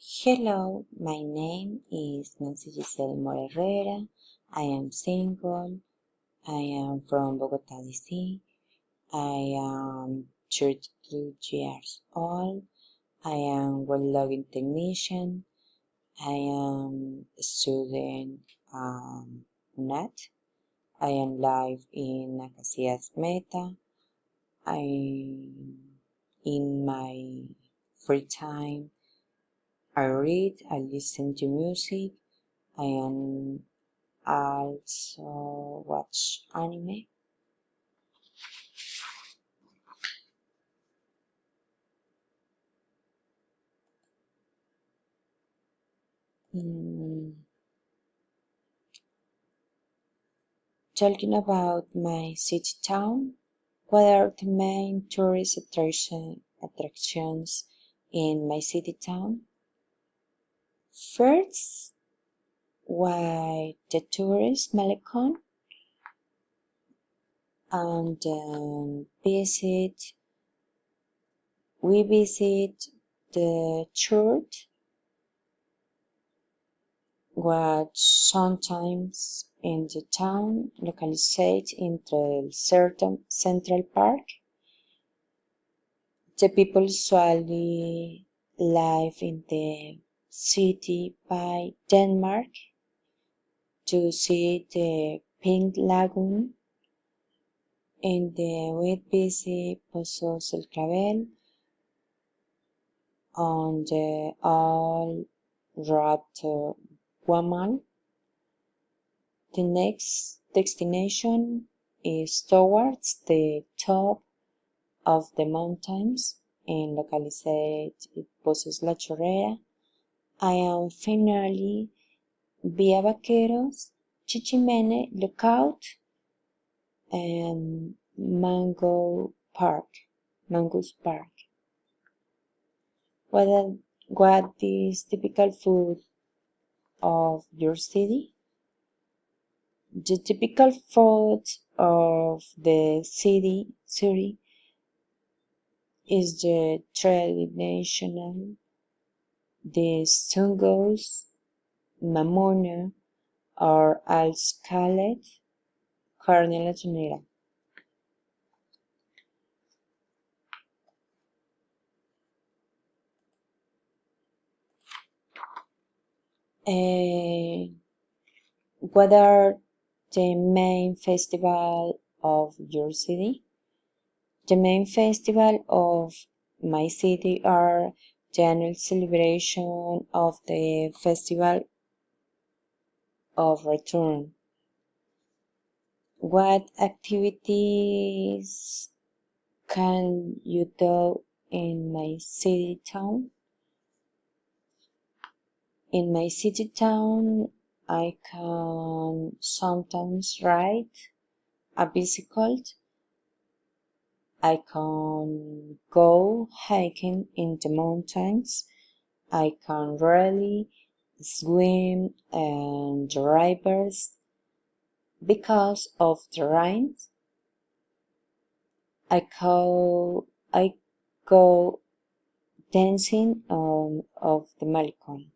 Hello, my name is Nancy Giselle More Herrera. I am single. I am from Bogota, DC. I am 32 years old. I am web logging technician. I am a student net. I am live in Acacias Meta. In my free time, I read, I listen to music, I am also watch anime. Mm, Talking about my city town, what are the main tourist attractions in my city town? First, why the tourist Malecon and we visit the church what sometimes in the town localized in the certain Central Park. The people usually live in the city by Denmark to see the Pink Lagoon in the with busy Pozos El Clavel on the All Road Guamal. The next destination is towards the top of the mountains and localized Pozos La Chorrera. I am finally Via Vaqueros, Chichimene Lookout, and Mango's Park. What is typical food of your city? The typical food of the city is the traditional, the sungos, mamona, or al-scalet, carne a la tonera. What are the main festival of your city? The main festival of my city are the annual celebration of the Festival of Return. What activities can you do in my city town? In my city town, I can sometimes ride a bicycle. I can go hiking in the mountains. I can really swim and the rivers. Because of the rain, I go dancing of the Malecon.